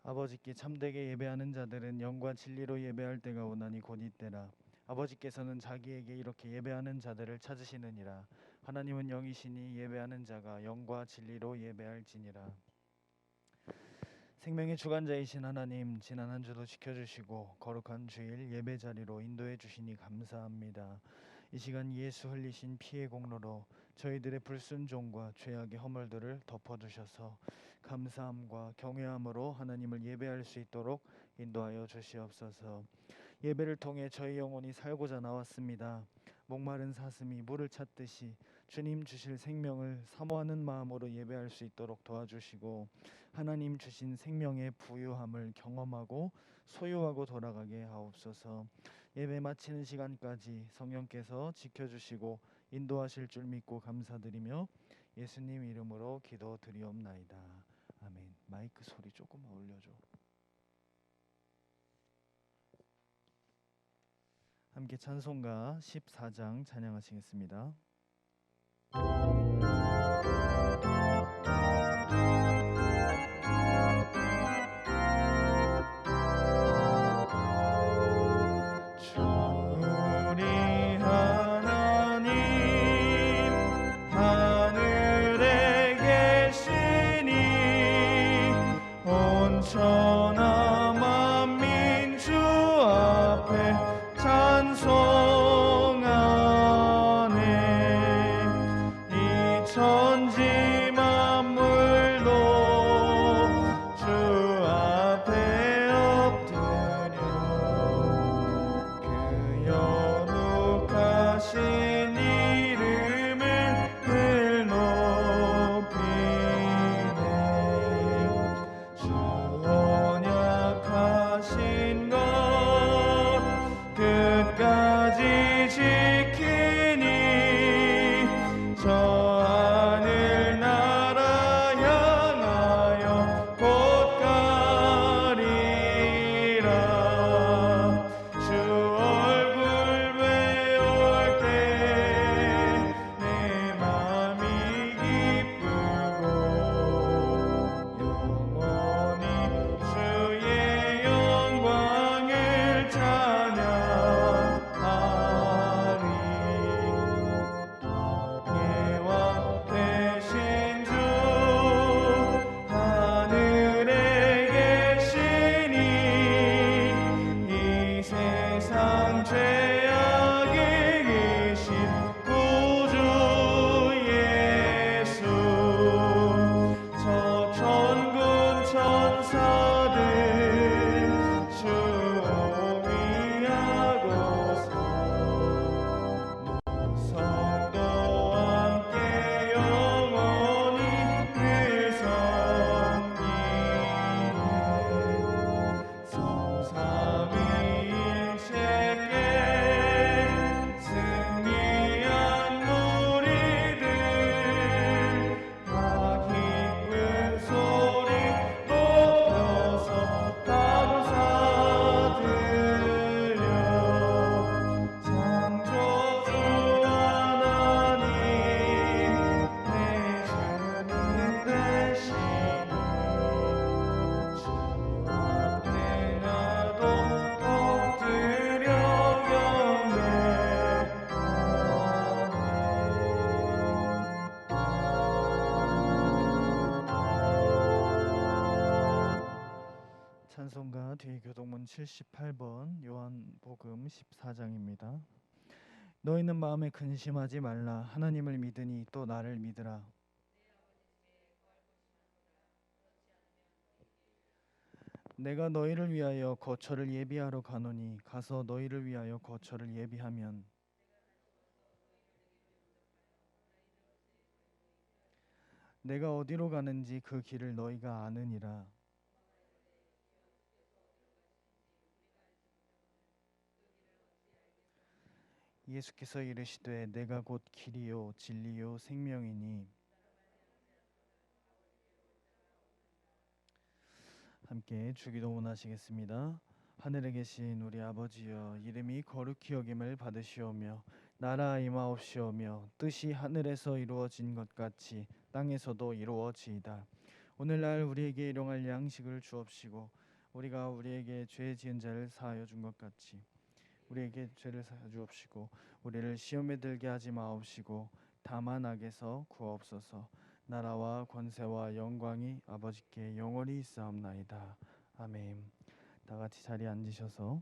아버지께 참되게 예배하는 자들은 영과 진리로 예배할 때가 오나니 곧 이때라. 아버지께서는 자기에게 이렇게 예배하는 자들을 찾으시느니라. 하나님은 영이시니 예배하는 자가 영과 진리로 예배할지니라. 생명의 주관자이신 하나님, 지난 한 주도 지켜주시고 거룩한 주일 예배 자리로 인도해 주시니 감사합니다. 이 시간 예수 흘리신 피의 공로로 저희들의 불순종과 죄악의 허물들을 덮어주셔서 감사함과 경외함으로 하나님을 예배할 수 있도록 인도하여 주시옵소서. 예배를 통해 저희 영혼이 살고자 나왔습니다. 목마른 사슴이 물을 찾듯이 주님 주실 생명을 사모하는 마음으로 예배할 수 있도록 도와주시고 하나님 주신 생명의 부유함을 경험하고 소유하고 돌아가게 하옵소서. 예배 마치는 시간까지 성령께서 지켜주시고 인도하실 줄 믿고 감사드리며 예수님 이름으로 기도드리옵나이다. 아멘. 마이크 소리 조금만 올려줘. 함께 찬송가 14장 찬양하시겠습니다. 주리 하나님 하늘에 계시니 온천하 만민 주 앞에 찬송하네. 이 천지 만물도 주 앞에 엎드려 그 영육하신 이름을 늘 높이네. 주 언약하신 것 끝까지 지키니 저 하늘나라 향하여 곧 가리라. 주 얼굴 배울 때 내 맘이 기쁘고 영원히 주의 영광을 찬양하리. 예왕 되신 주 하늘에 계시니 이 세상 죄악 이기신 구주 예수. 저 천군 천사들 주 오미하고서 성도 함께 영원히 늘 섬기네. 성삼위일체께 승리한 무리들 다 기쁜 소리 높여서 감사드려. 창조주 하나님 내 주님 되시니 주 앞에 나도 엎드려 경배하네. 찬송가 뒤 교동문 78번 요한복음 14장입니다. 너희는 마음에 근심하지 말라. 하나님을 믿으니 또 나를 믿으라. 내가 너희를 위하여 거처를 예비하러 가노니 가서 너희를 위하여 거처를 예비하면 내가 어디로 가는지 그 길을 너희가 아느니라. 예수께서 이르시되 내가 곧 길이요 진리요 생명이니. 함께 주기도문 하시겠습니다. 하늘에 계신 우리 아버지여, 이름이 거룩히 여김을 받으시오며 나라 임하옵시오며 뜻이 하늘에서 이루어진 것 같이 땅에서도 이루어지이다. 오늘날 우리에게 일용할 양식을 주옵시고 우리가 우리에게 죄 지은 자를 사하여 준 것 같이 우리에게 죄를 사하여 주옵시고 우리를 시험에 들게 하지 마옵시고 다만 악에서 구하옵소서. 나라와 권세와 영광이 아버지께 영원히 있사옵나이다. 아멘. 다 같이 자리에 앉으셔서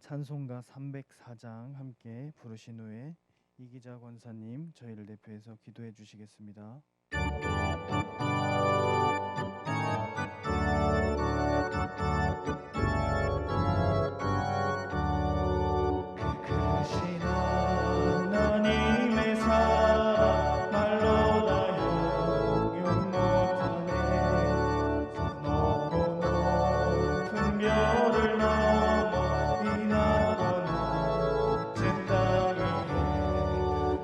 찬송가 304장 함께 부르신 후에 이기자 권사님 저희를 대표해서 기도해 주시겠습니다. 크신 하나님의 사랑 말로 다 형용 못하네. 높고 높은 별을 넘어 이 낮고 낮은 땅 위에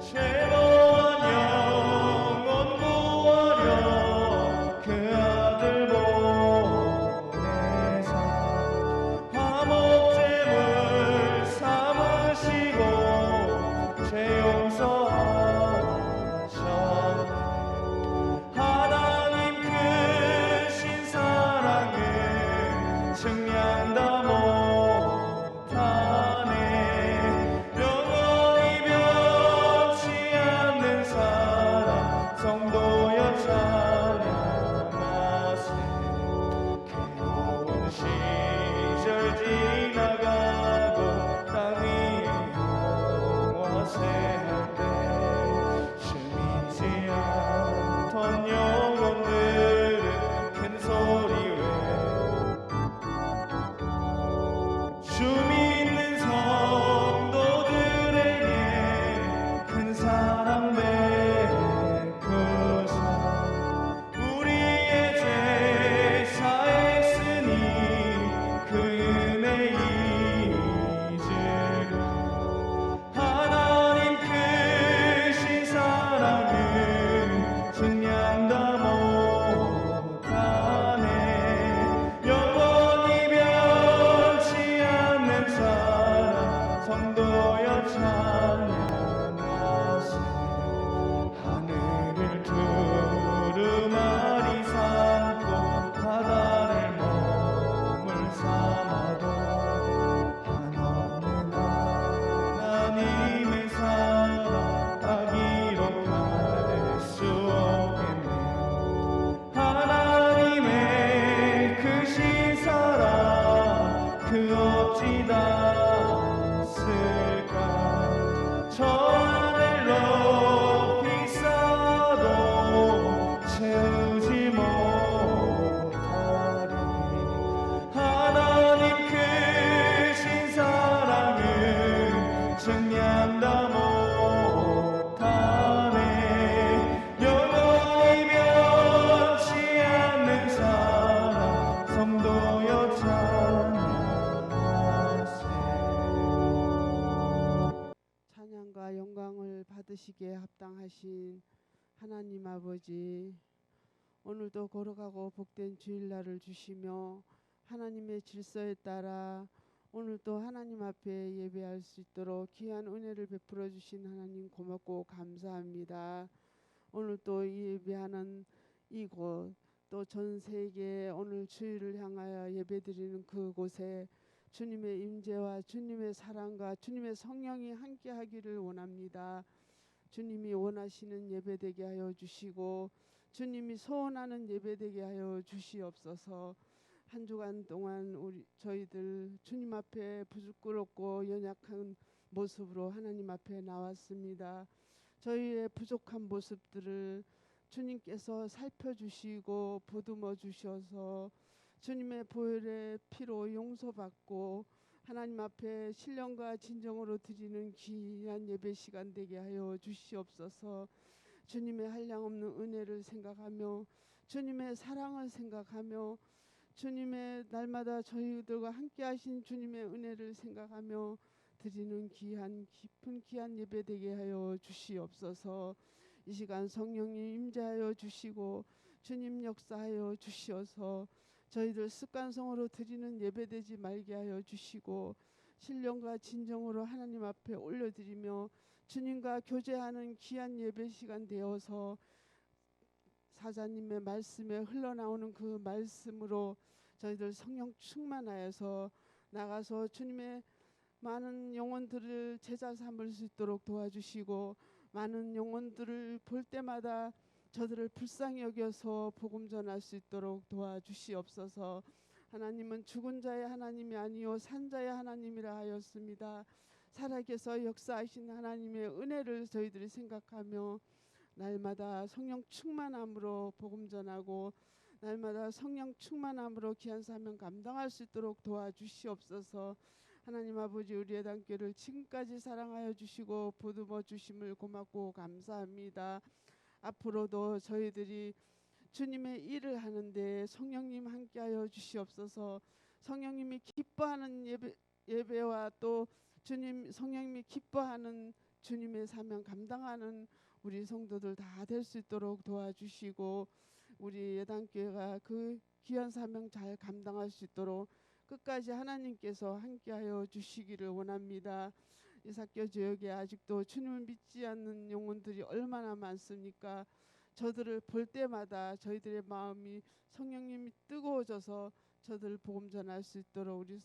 죄무한 영혼 구하려 그 아들 보내사 화목제물 삼으시고 죄 용서하셨네. 하나님 크신 사랑은 측량다 못하네. 영원히 변치 않는 사랑 성도여 찬양하세. 괴로운 시절 지나가고 땅 위에 영화세할 때 주 믿지 않던 영혼들은 큰 소리 주 믿는 성도들에게 큰 사랑 베푸사 우리의 죄 사했으니 그 은혜 잊으라. 하나님 크신 사랑은 측량다 못하네. 영원히 변치 않는 사랑 성도여 찬양하세. 하늘을 두루마리 삼고 바다를 머물 삼아도 한없는 하나님의 사랑 다 기록할 수 없겠네. 하나님의 크신 사랑 그 어찌 닿았을까. 저 하늘 높이 쌓아도 채우지 못하리. 하나님 크신 사랑은 측량다 못하네. 영원히 변치 않는 사랑 성도여 찬양하세. 찬양과 영광을 받으시기에 합당하신 하나님 아버지, 오늘도 걸어가고 복된 주일날을 주시며 하나님의 질서에 따라 오늘도 하나님 앞에 예배할 수 있도록 귀한 은혜를 베풀어 주신 하나님 고맙고 감사합니다. 오늘 또 예배하는 이곳, 또 전 세계 오늘 주일을 향하여 예배드리는 그곳에 주님의 임재와 주님의 사랑과 주님의 성령이 함께하기를 원합니다. 주님이 원하시는 예배되게 하여 주시고 주님이 소원하는 예배되게 하여 주시옵소서. 한 주간 동안 저희들 주님 앞에 부끄럽고 연약한 모습으로 하나님 앞에 나왔습니다. 저희의 부족한 모습들을 주님께서 살펴주시고 보듬어 주셔서 주님의 보혈의 피로 용서받고 하나님 앞에 신령과 진정으로 드리는 귀한 예배 시간 되게 하여 주시옵소서. 주님의 한량없는 은혜를 생각하며 주님의 사랑을 생각하며 주님의 날마다 저희들과 함께 하신 주님의 은혜를 생각하며 드리는 깊은 귀한 예배 되게 하여 주시옵소서. 이 시간 성령님 임재하여 주시고 주님 역사하여 주시어서 저희들 습관성으로 드리는 예배되지 말게 하여 주시고 신령과 진정으로 하나님 앞에 올려드리며 주님과 교제하는 귀한 예배 시간 되어서 사자님의 말씀에 흘러나오는 그 말씀으로 저희들 성령 충만하여서 나가서 주님의 많은 영혼들을 제자 삼을 수 있도록 도와주시고, 많은 영혼들을 볼 때마다 저들을 불쌍히 여겨서 복음 전할 수 있도록 도와주시옵소서. 하나님은 죽은 자의 하나님이 아니요 산 자의 하나님이라 하였습니다. 살아계서 역사하신 하나님의 은혜를 저희들이 생각하며 날마다 성령 충만함으로 복음 전하고, 날마다 성령 충만함으로 귀한 사명 감당할 수 있도록 도와주시옵소서. 하나님 아버지, 우리 예단교를 지금까지 사랑하여 주시고 보듬어 주심을 고맙고 감사합니다. 앞으로도 저희들이 주님의 일을 하는데 성령님 함께하여 주시옵소서. 성령님이 기뻐하는 예배와 또 주님 성령님이 기뻐하는 주님의 사명 감당하는 우리 성도들 다 될 수 있도록 도와주시고, 우리 예단교회가 그 귀한 사명 잘 감당할 수 있도록 끝까지 하나님께서 함께하여 주시기를 원합니다. 이삭교 지역에 아직도 주님을 믿지 않는 영혼들이 얼마나 많습니까? 저들을 볼 때마다 저희들의 마음이 성령님이 뜨거워져서 저들을 복음 전할 수 있도록 우리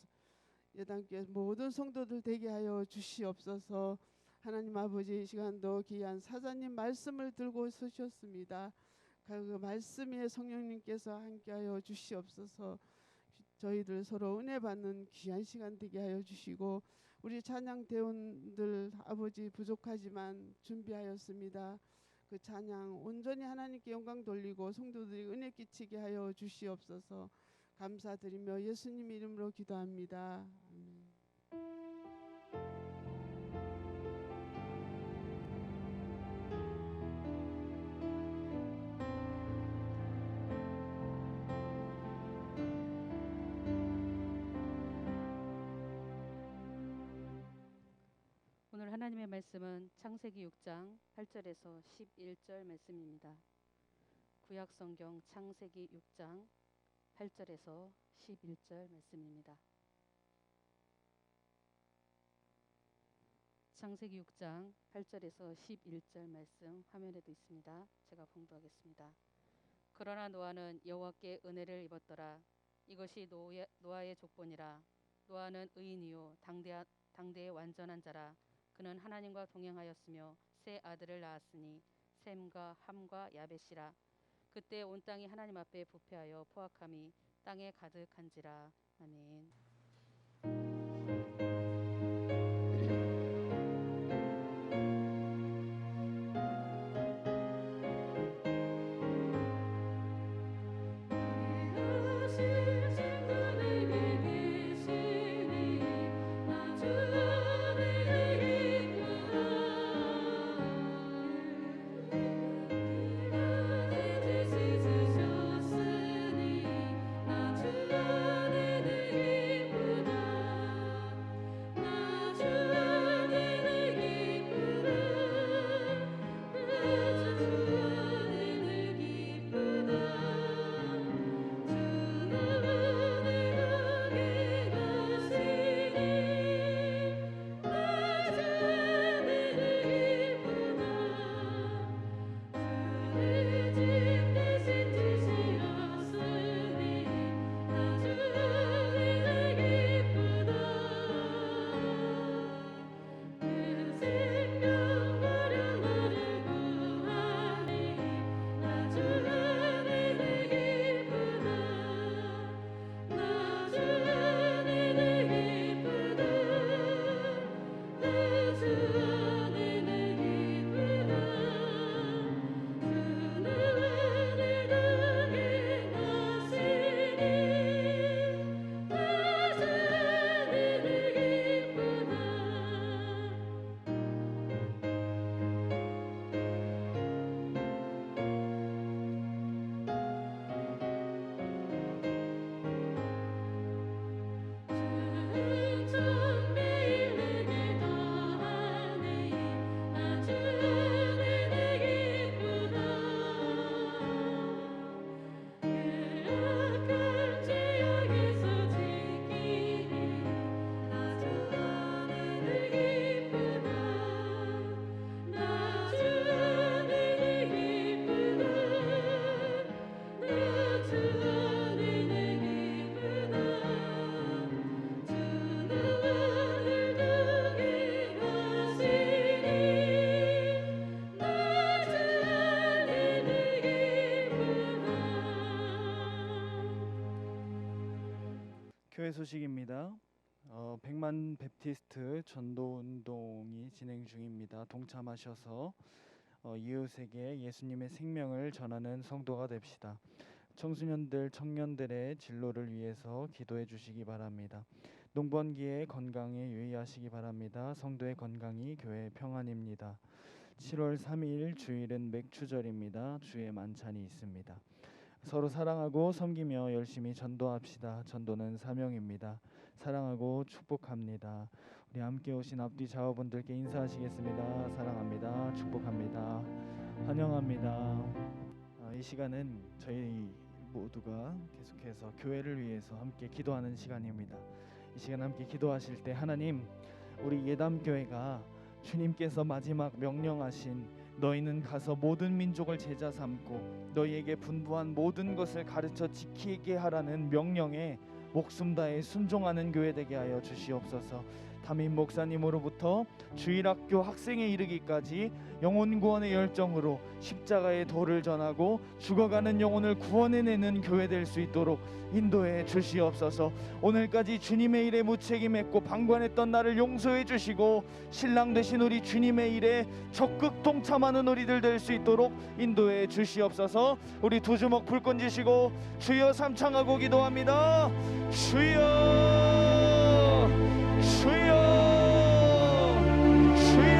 예단교회 모든 성도들 되게 하여 주시옵소서. 하나님 아버지, 이 시간도 귀한 사자님 말씀을 들고 서셨습니다. 그 말씀에 성령님께서 함께하여 주시옵소서. 저희들 서로 은혜 받는 귀한 시간 되게 하여 주시고, 우리 찬양 대원들 아버지 부족하지만 준비하였습니다. 그 찬양 온전히 하나님께 영광 돌리고 성도들이 은혜 끼치게 하여 주시옵소서. 감사드리며 예수님 이름으로 기도합니다. 아멘. 오늘 하나님의 말씀은 창세기 6장 8절에서 11절 말씀입니다. 구약 성경 창세기 6장 8절에서 11절 말씀입니다. 창세기 6장 8절에서 11절 말씀 화면에도 있습니다. 제가 봉독하겠습니다. 그러나 노아는 여호와께 은혜를 입었더라. 이것이 노아의 족본이라. 노아는 의인이요 당대의 완전한 자라. 그는 하나님과 동행하였으며 세 아들을 낳았으니 셈과 함과 야벳이라. 그때 온 땅이 하나님 앞에 부패하여 포악함이 땅에 가득한지라. 아멘. 교회 소식입니다. 백만 베프티스트 전도 운동이 진행 중입니다. 동참하셔서 이웃에게 예수님의 생명을 전하는 성도가 됩시다. 청소년들, 청년들의 진로를 위해서 기도해 주시기 바랍니다. 농번기에 건강에 유의하시기 바랍니다. 성도의 건강이 교회의 평안입니다. 7월 3일 주일은 맥주절입니다. 주에 만찬이 있습니다. 서로 사랑하고 섬기며 열심히 전도합시다. 전도는 사명입니다. 사랑하고 축복합니다. 우리 함께 오신 앞뒤 좌우분들께 인사하시겠습니다. 사랑합니다. 축복합니다. 환영합니다. 이 시간은 저희 모두가 계속해서 교회를 위해서 함께 기도하는 시간입니다. 이 시간 함께 기도하실 때 하나님, 우리 예담교회가 주님께서 마지막 명령하신 너희는 가서 모든 민족을 제자 삼고 너희에게 분부한 모든 것을 가르쳐 지키게 하라는 명령에 목숨 다해 순종하는 교회 되게 하여 주시옵소서. 담임 목사님으로부터 주일학교 학생에 이르기까지 영혼 구원의 열정으로 십자가의 도를 전하고 죽어가는 영혼을 구원해내는 교회 될 수 있도록 인도해 주시옵소서. 오늘까지 주님의 일에 무책임했고 방관했던 나를 용서해 주시고 신랑 되신 우리 주님의 일에 적극 동참하는 우리들 될 수 있도록 인도해 주시옵소서. 우리 두 주먹 불 건지시고 주여 삼창하고 기도합니다. 주여, 주여, 주여.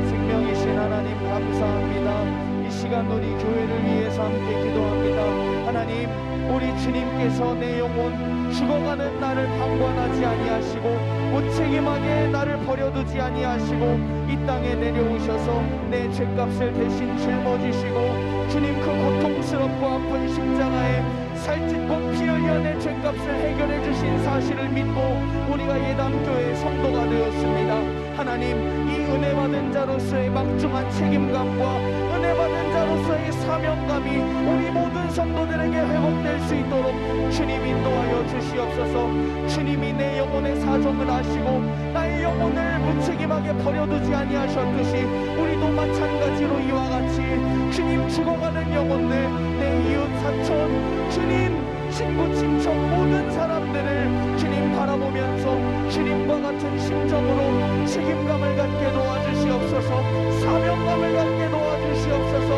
생명이신 하나님 감사합니다. 이 시간 우리 교회를 위해서 함께 기도합니다. 하나님, 우리 주님께서 내 영혼 죽어가는 나를 방관하지 아니하시고 무책임하게 나를 버려두지 아니하시고 이 땅에 내려오셔서 내 죄값을 대신 짊어지시고 주님 그 고통스럽고 아픈 십자가에 살찐고 피 흘려 내 죄값을 해결해 주신 사실을 믿고 우리가 예담교회의 성도가 되었습니다. 하나님, 이 은혜 받은 자로서의 막중한 책임감과 은혜 받은 자로서의 사명감이 우리 모든 성도들에게 회복될 수 있도록 주님 인도하여 주시옵소서. 주님이 내 영혼의 사정을 아시고 나의 영혼을 무책임하게 버려두지 아니하셨듯이 우리도 마찬가지로 이와 같이 주님 죽어가는 영혼들, 내 이웃 사촌, 주님 친구 친척 모든 사람들을 주님 바라보면서 주님과 같은 심정으로 책임감을 갖게 도와주시옵소서. 사명감을 갖게 도와주시옵소서.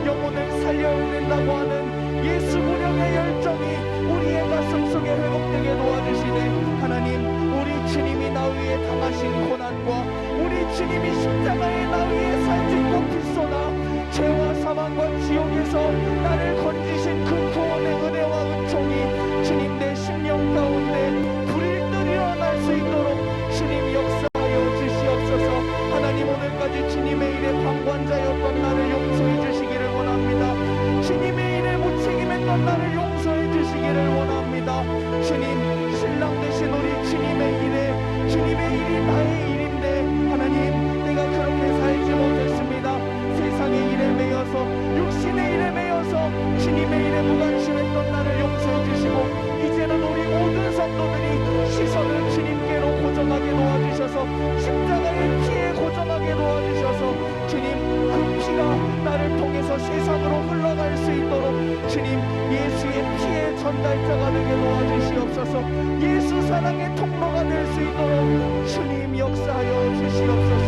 영혼을 살려야 된다고 하는 예수 구령의 열정이 우리의 가슴 속에 회복되게 도와주시네. 하나님, 우리 주님이 나 위에 당하신 고난과 우리 주님이 십자가에 나 위에 살찐고 피쏘나 죄와 사망과 지옥에서 나를 건지신 그 구원의 은혜와 은총이 주님 내 심령 가운데 불일 듯 일어날 수 있도록 주님 역사하여 주시옵소서. 하나님, 오늘까지 주님의 일에 방관자였던 나를 용서해 주시기를 원합니다. 주님의 일에 무책임했던 나를 용서해 주시기를 원합니다. 주님, 신랑 되신 우리 주님의 일에 주님의 일이 나의 일인데 하나님, 내가 그렇게 살지 못했습니다. 세상의 일에 매여서 육신의 일에 매여서 주님의 일에 무관심했던 나를 용서해 주시고 이제는 우리 모든 성도들이 시선을 주님께로 고정하게 도와주셔서 십자가의 피에 고정하게 도와주셔서 주님 그 피가 나를 통해서 세상으로 흘러갈 수 있도록 주님 예수의 피의 전달자가 되게 도와주시옵소서. 예수 사랑의 통로가 될 수 있도록 주님 역사하여 주시옵소서.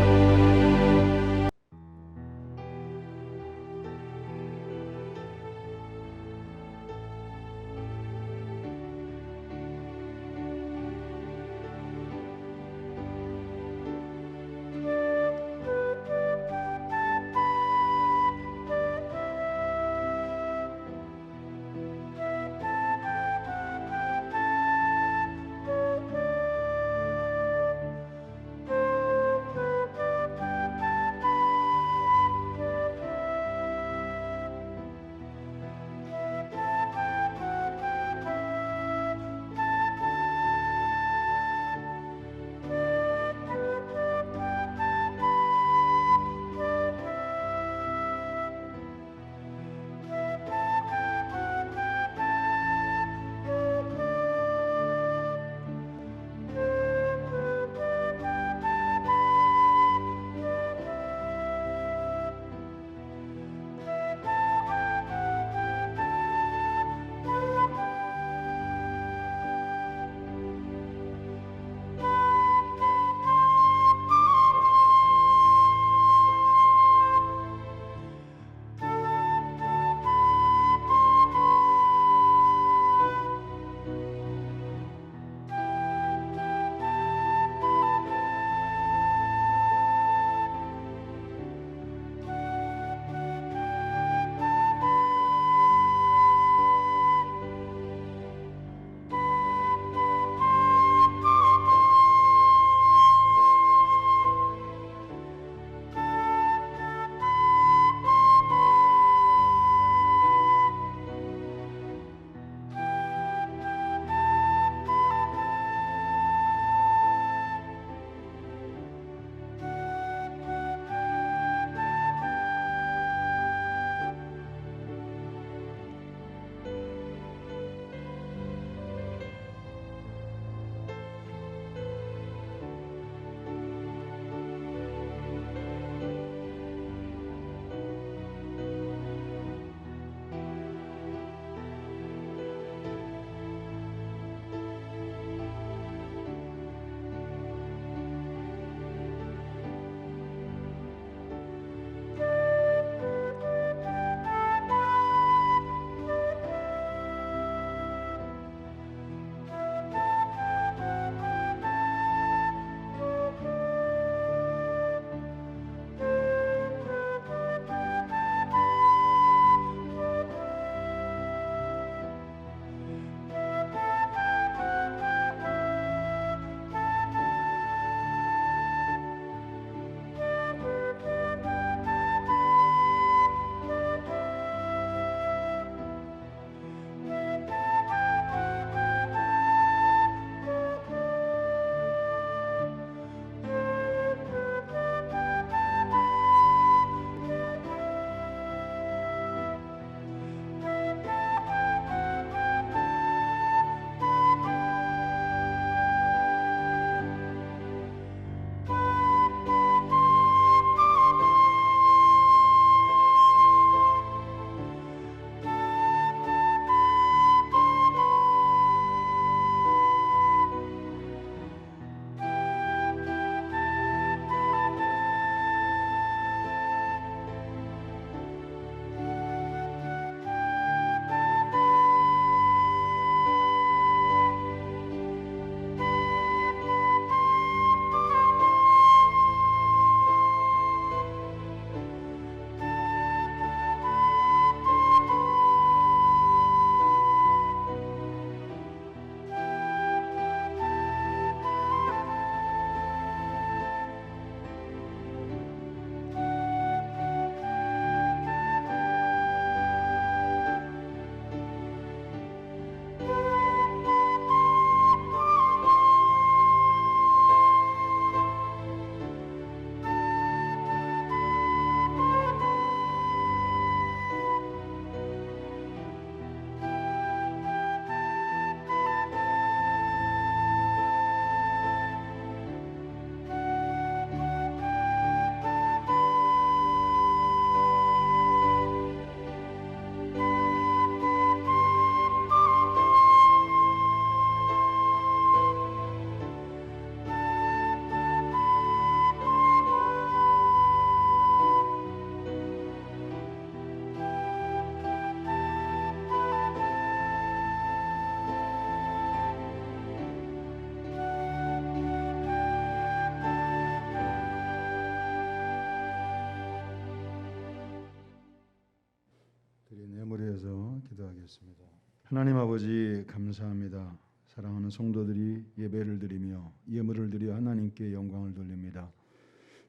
기도하겠습니다. 하나님 아버지 감사합니다. 사랑하는 성도들이 예배를 드리며 예물을 드려 하나님께 영광을 돌립니다.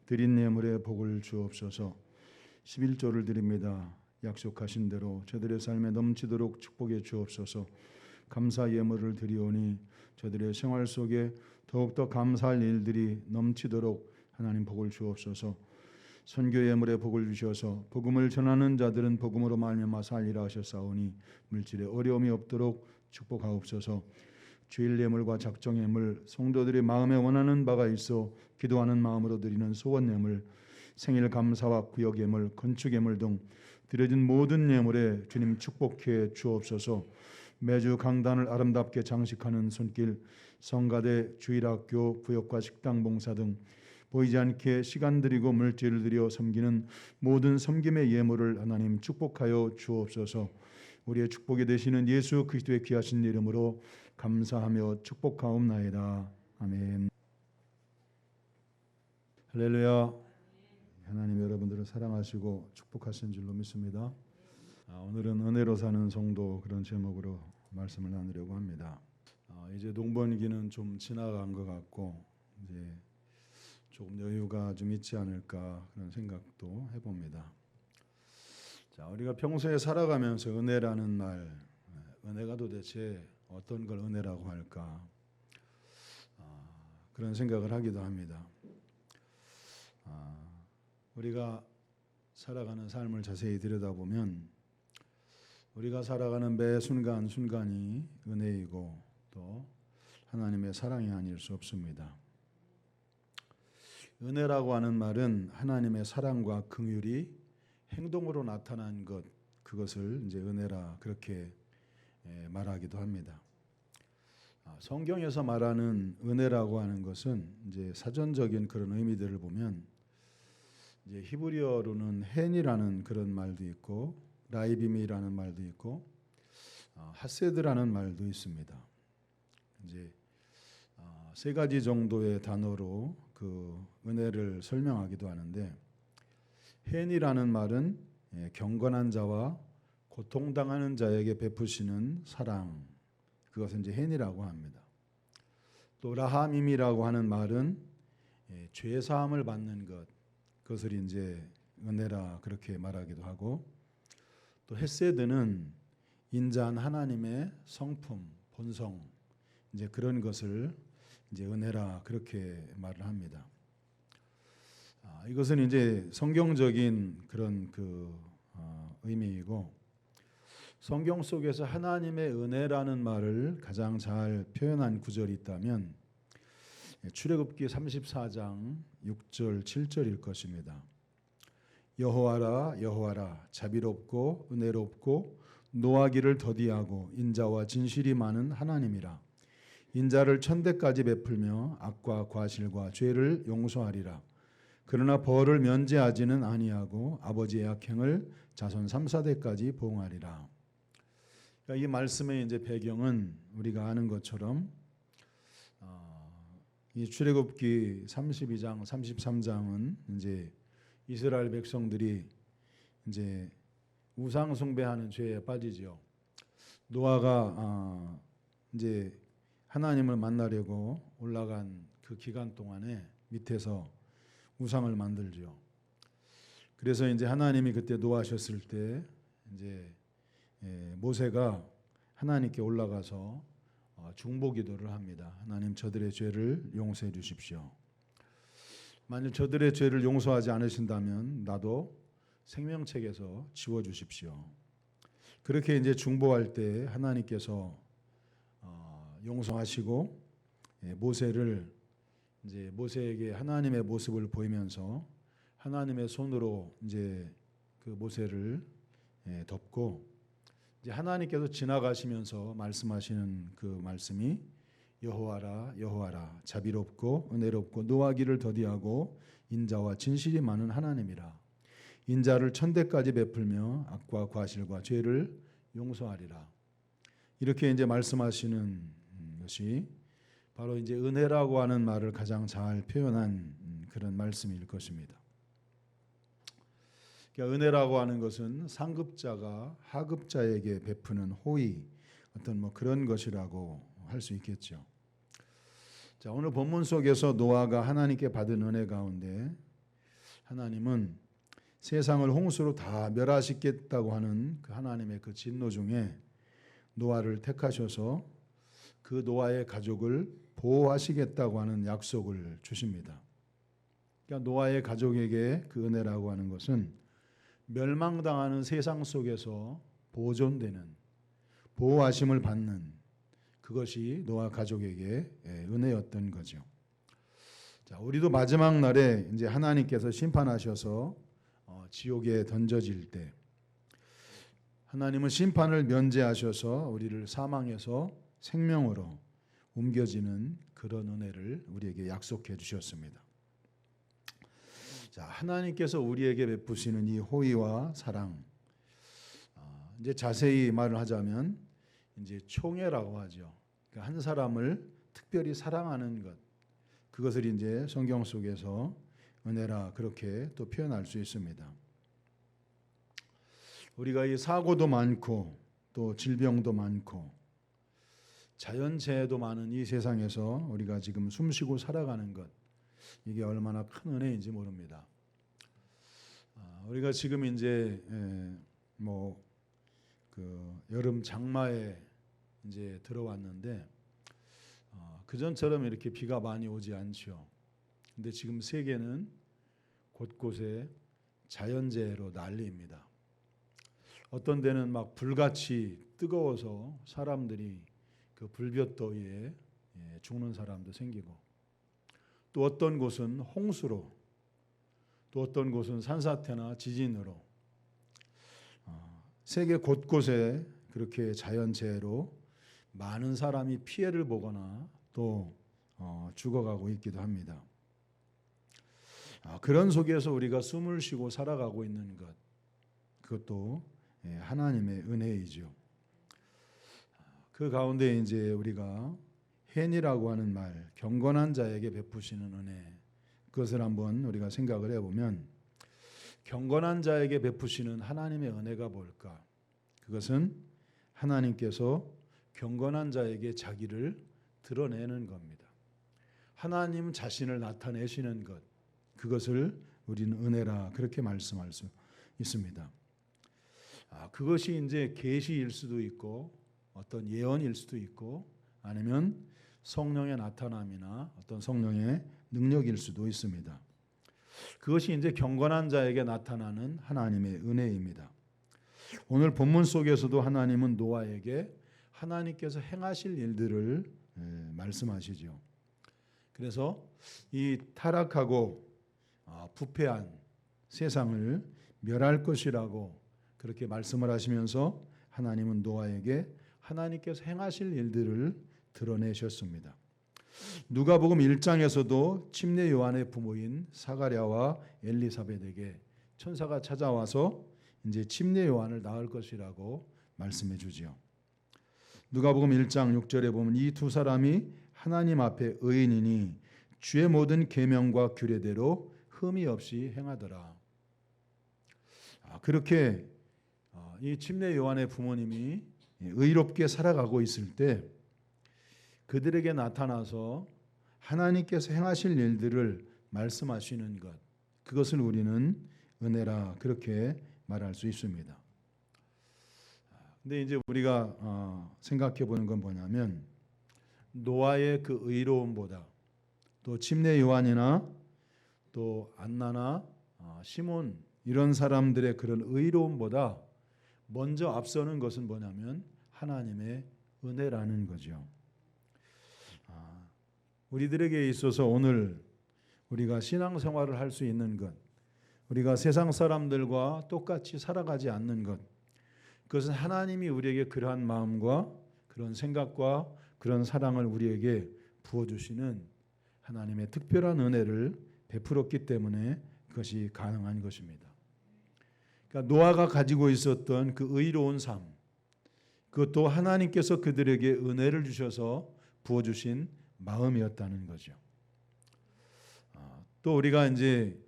드린 예물에 복을 주옵소서. 11조를 드립니다. 약속하신 대로 저들의 삶에 넘치도록 축복해 주옵소서. 감사 예물을 드리오니 저들의 생활 속에 더욱더 감사할 일들이 넘치도록 하나님 복을 주옵소서. 선교 예물에 복을 주셔서 복음을 전하는 자들은 복음으로 말미암아 살리라 하셨사오니 물질에 어려움이 없도록 축복하옵소서. 주일 예물과 작정 예물, 성도들이 마음에 원하는 바가 있어 기도하는 마음으로 드리는 소원 예물, 생일 감사와 구역 예물, 건축 예물 등 드려진 모든 예물에 주님 축복해 주옵소서. 매주 강단을 아름답게 장식하는 손길, 성가대, 주일학교, 구역과 식당 봉사 등 보이지 않게 시간 들이고 물질을 들여 섬기는 모든 섬김의 예물을 하나님 축복하여 주옵소서. 우리의 축복이 되시는 예수 그리스도의 귀하신 이름으로 감사하며 축복하옵나이다. 아멘. 할렐루야. 하나님 여러분들을 사랑하시고 축복하신 줄로 믿습니다. 오늘은 은혜로 사는 성도 그런 제목으로 말씀을 나누려고 합니다. 이제 농번기는 좀 지나간 것 같고 이제 조금 여유가 좀 있지 않을까 그런 생각도 해봅니다. 자, 우리가 평소에 살아가면서 은혜라는 말, 은혜가 도대체 어떤 걸 은혜라고 할까? 그런 생각을 하기도 합니다. 우리가 살아가는 삶을 자세히 들여다보면 우리가 살아가는 매 순간 순간이 은혜이고 또 하나님의 사랑이 아닐 수 없습니다. 은혜라고 하는 말은 하나님의 사랑과 긍휼이 행동으로 나타난 것, 그것을 이제 은혜라 그렇게 말하기도 합니다. 성경에서 말하는 은혜라고 하는 것은 이제 사전적인 그런 의미들을 보면 이제 히브리어로는 헨이라는 그런 말도 있고 라이빔이라는 말도 있고 하세드라는 말도 있습니다. 이제 세 가지 정도의 단어로 그 은혜를 설명하기도 하는데 헨이라는 말은 경건한 자와 고통당하는 자에게 베푸시는 사랑, 그것은 이제 헨이라고 합니다. 또 라하밈이라고 하는 말은 죄 사함을 받는 것, 그것을 이제 은혜라 그렇게 말하기도 하고 또 헤세드는 인자한 하나님의 성품, 본성, 이제 그런 것을 이제 은혜라 그렇게 말을 합니다. 이것은 이제 성경적인 그런 의미이고 성경 속에서 하나님의 은혜라는 말을 가장 잘 표현한 구절이 있다면 출애굽기 34장 6절 7절일 것입니다. 여호와라 여호와라 자비롭고 은혜롭고 노하기를 더디하고 인자와 진실이 많은 하나님이라. 인자를 천대까지 베풀며 악과 과실과 죄를 용서하리라. 그러나 벌을 면제하지는 아니하고 아버지의 악행을 자손 3, 4대까지 보응하리라. 그러니까 이 말씀의 이제 배경은 우리가 아는 것처럼 이 출애굽기 32장, 33장은 이제 이스라엘 백성들이 이제 우상 숭배하는 죄에 빠지죠. 노아가 이제 하나님을 만나려고 올라간 그 기간 동안에 밑에서 우상을 만들죠. 그래서 이제 하나님이 그때 노하셨을 때 이제 모세가 하나님께 올라가서 중보기도를 합니다. 하나님 저들의 죄를 용서해 주십시오. 만일 저들의 죄를 용서하지 않으신다면 나도 생명책에서 지워 주십시오. 그렇게 이제 중보할 때 하나님께서 용서하시고 모세를 이제 모세에게 하나님의 모습을 보이면서 하나님의 손으로 이제 그 모세를 덮고 이제 하나님께서 지나가시면서 말씀하시는 그 말씀이 여호와라 여호와라 자비롭고 은혜롭고 노하기를 더디하고 인자와 진실이 많은 하나님이라. 인자를 천대까지 베풀며 악과 과실과 죄를 용서하리라. 이렇게 이제 말씀하시는 것이 바로 이제 은혜라고 하는 말을 가장 잘 표현한 그런 말씀일 것입니다. 그러니까 은혜라고 하는 것은 상급자가 하급자에게 베푸는 호의, 어떤 뭐 그런 것이라고 할 수 있겠죠. 자, 오늘 본문 속에서 노아가 하나님께 받은 은혜 가운데 하나님은 세상을 홍수로 다 멸하시겠다고 하는 그 하나님의 그 진노 중에 노아를 택하셔서 그 노아의 가족을 보호하시겠다고 하는 약속을 주십니다. 그러니까 노아의 가족에게 그 은혜라고 하는 것은 멸망당하는 세상 속에서 보존되는, 보호하심을 받는 그것이 노아 가족에게 은혜였던 거죠. 자, 우리도 마지막 날에 이제 하나님께서 심판하셔서 지옥에 던져질 때 하나님은 심판을 면제하셔서 우리를 사망에서 생명으로 옮겨지는 그런 은혜를 우리에게 약속해 주셨습니다. 자, 하나님께서 우리에게 베푸시는 이 호의와 사랑, 이제 자세히 말을 하자면 이제 총애라고 하죠. 그러니까 한 사람을 특별히 사랑하는 것, 그것을 이제 성경 속에서 은혜라 그렇게 또 표현할 수 있습니다. 우리가 이 사고도 많고 또 질병도 많고 자연재해도 많은 이 세상에서 우리가 지금 숨쉬고 살아가는 것, 이게 얼마나 큰 은혜인지 모릅니다. 우리가 지금 이제 뭐 그 여름 장마에 이제 들어왔는데 그전처럼 이렇게 비가 많이 오지 않죠. 근데 지금 세계는 곳곳에 자연재해로 난리입니다. 어떤 데는 막 불같이 뜨거워서 사람들이 그 불볕더위에 죽는 사람도 생기고, 또 어떤 곳은 홍수로, 또 어떤 곳은 산사태나 지진으로 세계 곳곳에 그렇게 자연재해로 많은 사람이 피해를 보거나 또 죽어가고 있기도 합니다. 그런 속에서 우리가 숨을 쉬고 살아가고 있는 것, 그것도 하나님의 은혜이죠. 그 가운데 이제 우리가 헨이라고 하는 말, 경건한 자에게 베푸시는 은혜, 그것을 한번 우리가 생각을 해보면 경건한 자에게 베푸시는 하나님의 은혜가 뭘까? 그것은 하나님께서 경건한 자에게 자기를 드러내는 겁니다. 하나님 자신을 나타내시는 것, 그것을 우리는 은혜라 그렇게 말씀할 수 있습니다. 그것이 이제 계시일 수도 있고 어떤 예언일 수도 있고 아니면 성령의 나타남이나 어떤 성령의 능력일 수도 있습니다. 그것이 이제 경건한 자에게 나타나는 하나님의 은혜입니다. 오늘 본문 속에서도 하나님은 노아에게 하나님께서 행하실 일들을 말씀하시죠. 그래서 이 타락하고 부패한 세상을 멸할 것이라고 그렇게 말씀을 하시면서 하나님은 노아에게 하나님께서 행하실 일들을 드러내셨습니다. 누가복음 1장에서도 침례 요한의 부모인 사가랴와 엘리사벳에게 천사가 찾아와서 이제 침례 요한을 낳을 것이라고 말씀해 주지요. 누가복음 1장 6절에 보면 이 두 사람이 하나님 앞에 의인이니 주의 모든 계명과 규례대로 흠이 없이 행하더라. 그렇게 이 침례 요한의 부모님이 의롭게 살아가고 있을 때 그들에게 나타나서 하나님께서 행하실 일들을 말씀하시는 것, 그것을 우리는 은혜라 그렇게 말할 수 있습니다. 근데 이제 우리가 생각해 보는 건 뭐냐면 노아의 그 의로움보다 또 침례 요한이나 또 안나나 시몬 이런 사람들의 그런 의로움보다 먼저 앞서는 것은 뭐냐면 하나님의 은혜라는 거죠. 우리들에게 있어서 오늘 우리가 신앙생활을 할 수 있는 것, 우리가 세상 사람들과 똑같이 살아가지 않는 것, 그것은 하나님이 우리에게 그러한 마음과 그런 생각과 그런 사랑을 우리에게 부어주시는 하나님의 특별한 은혜를 베풀었기 때문에 그것이 가능한 것입니다. 그러니까 노아가 가지고 있었던 그 의로운 삶, 그것도 하나님께서 그들에게 은혜를 주셔서 부어주신 마음이었다는 거죠. 또 우리가 이제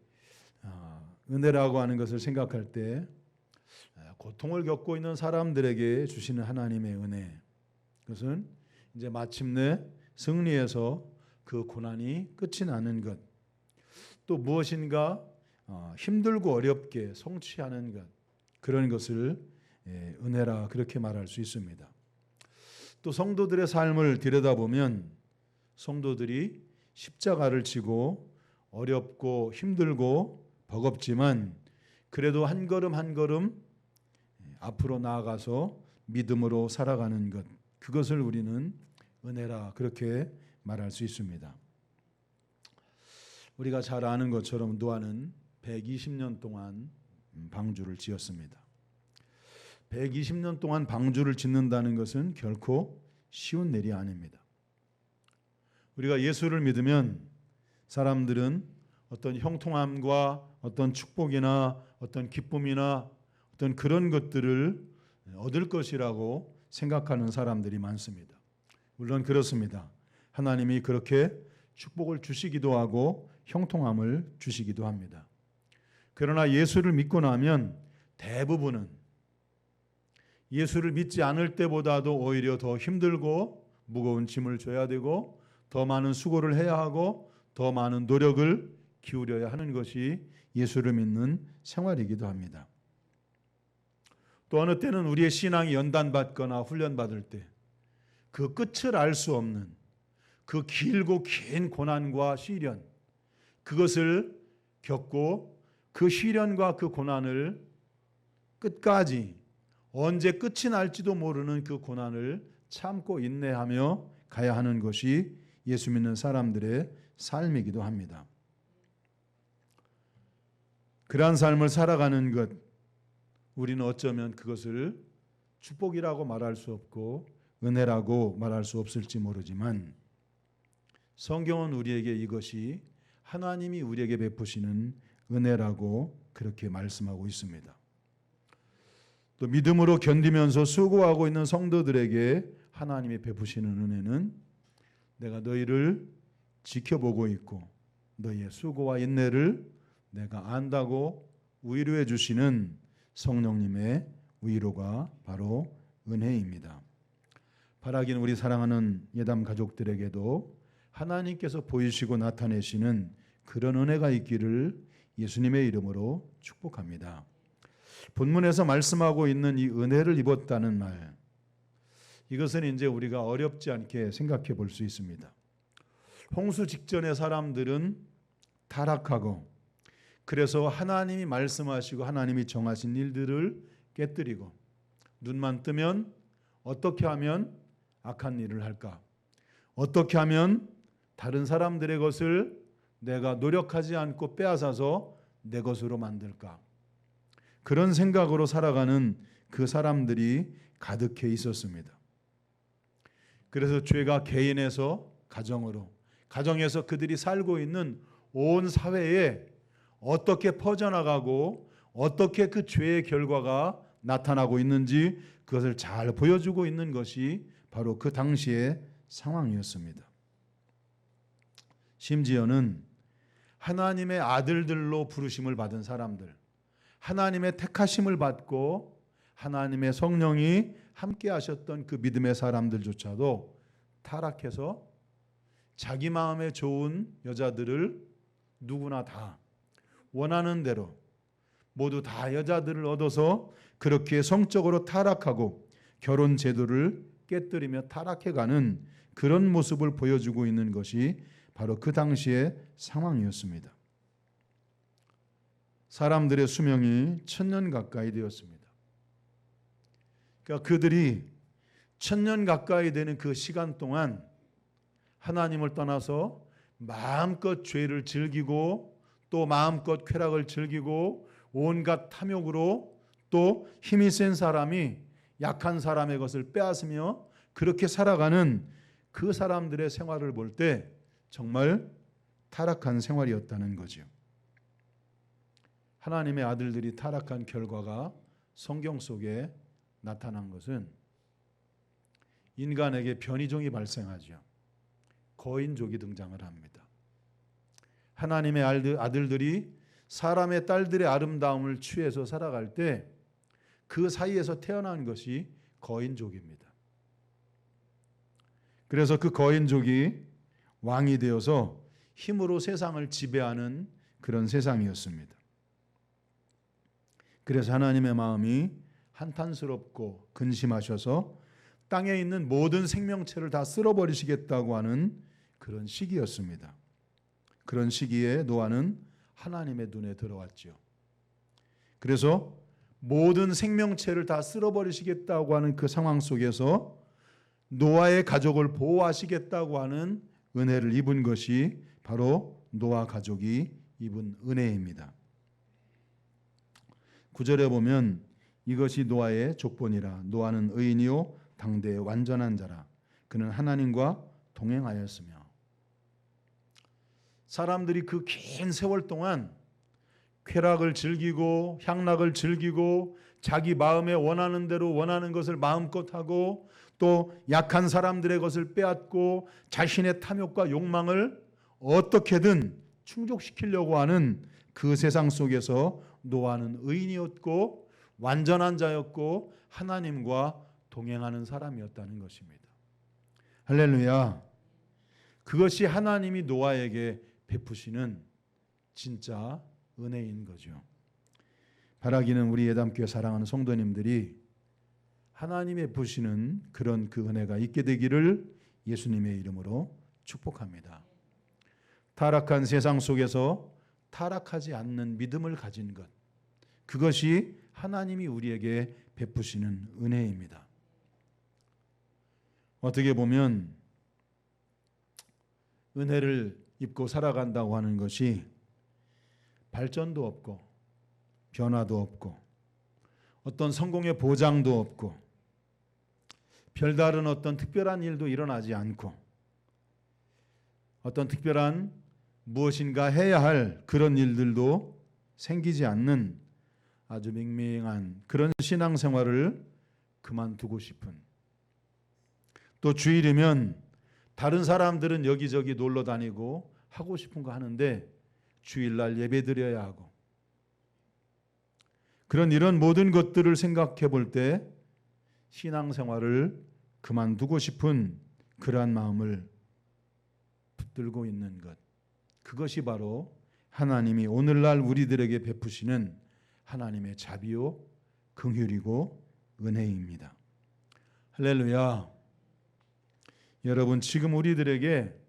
은혜라고 하는 것을 생각할 때 고통을 겪고 있는 사람들에게 주시는 하나님의 은혜, 그것은 이제 마침내 승리해서 그 고난이 끝이 나는 것, 또 무엇인가 힘들고 어렵게 성취하는 것, 그런 것을 은혜라 그렇게 말할 수 있습니다. 또 성도들의 삶을 들여다보면 성도들이 십자가를 지고 어렵고 힘들고 버겁지만 그래도 한 걸음 한 걸음 앞으로 나아가서 믿음으로 살아가는 것, 그것을 우리는 은혜라 그렇게 말할 수 있습니다. 우리가 잘 아는 것처럼 노아는 120년 동안 방주를 지었습니다. 120년 동안 방주를 짓는다는 것은 결코 쉬운 일이 아닙니다. 우리가 예수를 믿으면 사람들은 어떤 형통함과 어떤 축복이나 어떤 기쁨이나 어떤 그런 것들을 얻을 것이라고 생각하는 사람들이 많습니다. 물론 그렇습니다. 하나님이 그렇게 축복을 주시기도 하고 형통함을 주시기도 합니다. 그러나 예수를 믿고 나면 대부분은 예수를 믿지 않을 때보다도 오히려 더 힘들고 무거운 짐을 져야 되고 더 많은 수고를 해야 하고 더 많은 노력을 기울여야 하는 것이 예수를 믿는 생활이기도 합니다. 또 어느 때는 우리의 신앙이 연단받거나 훈련받을 때 그 끝을 알 수 없는 그 길고 긴 고난과 시련, 그것을 겪고 그 시련과 그 고난을 끝까지 언제 끝이 날지도 모르는 그 고난을 참고 인내하며 가야 하는 것이 예수 믿는 사람들의 삶이기도 합니다. 그러한 삶을 살아가는 것, 우리는 어쩌면 그것을 축복이라고 말할 수 없고 은혜라고 말할 수 없을지 모르지만 성경은 우리에게 이것이 하나님이 우리에게 베푸시는 은혜라고 그렇게 말씀하고 있습니다. 또 믿음으로 견디면서 수고하고 있는 성도들에게 하나님이 베푸시는 은혜는 내가 너희를 지켜보고 있고 너희의 수고와 인내를 내가 안다고 위로해 주시는 성령님의 위로가 바로 은혜입니다. 바라기는 우리 사랑하는 예담 가족들에게도 하나님께서 보이시고 나타내시는 그런 은혜가 있기를 예수님의 이름으로 축복합니다. 본문에서 말씀하고 있는 이 은혜를 입었다는 말, 이것은 이제 우리가 어렵지 않게 생각해 볼 수 있습니다. 홍수 직전의 사람들은 타락하고 그래서 하나님이 말씀하시고 하나님이 정하신 일들을 깨뜨리고 눈만 뜨면 어떻게 하면 악한 일을 할까? 어떻게 하면 다른 사람들의 것을 내가 노력하지 않고 빼앗아서 내 것으로 만들까? 그런 생각으로 살아가는 그 사람들이 가득해 있었습니다. 그래서 죄가 개인에서 가정으로, 가정에서 그들이 살고 있는 온 사회에 어떻게 퍼져나가고 어떻게 그 죄의 결과가 나타나고 있는지 그것을 잘 보여주고 있는 것이 바로 그 당시의 상황이었습니다. 심지어는 하나님의 아들들로 부르심을 받은 사람들, 하나님의 택하심을 받고 하나님의 성령이 함께 하셨던 그 믿음의 사람들조차도 타락해서 자기 마음에 좋은 여자들을 누구나 다 원하는 대로 모두 다 여자들을 얻어서 그렇게 성적으로 타락하고 결혼 제도를 깨뜨리며 타락해가는 그런 모습을 보여주고 있는 것이 바로 그 당시의 상황이었습니다. 사람들의 수명이 1000년 가까이 되었습니다. 그러니까 그들이 1000년 가까이 되는 그 시간 동안 하나님을 떠나서 마음껏 죄를 즐기고 또 마음껏 쾌락을 즐기고 온갖 탐욕으로 또 힘이 센 사람이 약한 사람의 것을 빼앗으며 그렇게 살아가는 그 사람들의 생활을 볼 때 정말 타락한 생활이었다는 거죠. 하나님의 아들들이 타락한 결과가 성경 속에 나타난 것은 인간에게 변이종이 발생하죠. 거인족이 등장을 합니다. 하나님의 아들들이 사람의 딸들의 아름다움을 취해서 살아갈 때 그 사이에서 태어난 것이 거인족입니다. 그래서 그 거인족이 왕이 되어서 힘으로 세상을 지배하는 그런 세상이었습니다. 그래서 하나님의 마음이 한탄스럽고 근심하셔서 땅에 있는 모든 생명체를 다 쓸어버리시겠다고 하는 그런 시기였습니다. 그런 시기에 노아는 하나님의 눈에 들어왔죠. 그래서 모든 생명체를 다 쓸어버리시겠다고 하는 그 상황 속에서 노아의 가족을 보호하시겠다고 하는 은혜를 입은 것이 바로 노아 가족이 입은 은혜입니다. 9절에 보면 이것이 노아의 족본이라. 노아는 의인이요 당대의 완전한 자라. 그는 하나님과 동행하였으며. 사람들이 그 긴 세월 동안 쾌락을 즐기고 향락을 즐기고 자기 마음에 원하는 대로 원하는 것을 마음껏 하고 또 약한 사람들의 것을 빼앗고 자신의 탐욕과 욕망을 어떻게든 충족시키려고 하는 그 세상 속에서 노아는 의인이었고 완전한 자였고 하나님과 동행하는 사람이었다는 것입니다. 할렐루야. 그것이 하나님이 노아에게 베푸시는 진짜 은혜인 거죠. 바라기는 우리 예담교회 사랑하는 성도님들이 하나님의 베푸시는 그런 그 은혜가 있게 되기를 예수님의 이름으로 축복합니다. 타락한 세상 속에서 타락하지 않는 믿음을 가진 것, 그것이 하나님이 우리에게 베푸시는 은혜입니다. 어떻게 보면 은혜를 입고 살아간다고 하는 것이 발전도 없고 변화도 없고 어떤 성공의 보장도 없고 별다른 어떤 특별한 일도 일어나지 않고 어떤 특별한 무엇인가 해야 할 그런 일들도 생기지 않는 아주 밍밍한 그런 신앙생활을 그만두고 싶은, 또 주일이면 다른 사람들은 여기저기 놀러 다니고 하고 싶은 거 하는데 주일날 예배 드려야 하고, 이런 모든 것들을 생각해 볼 때 신앙생활을 그만두고 싶은 그러한 마음을 붙들고 있는 것, 그것이 바로 하나님이 오늘날 우리들에게 베푸시는 하나님의 자비요 긍휼이고 은혜입니다. 할렐루야. 여러분, 지금 우리들에게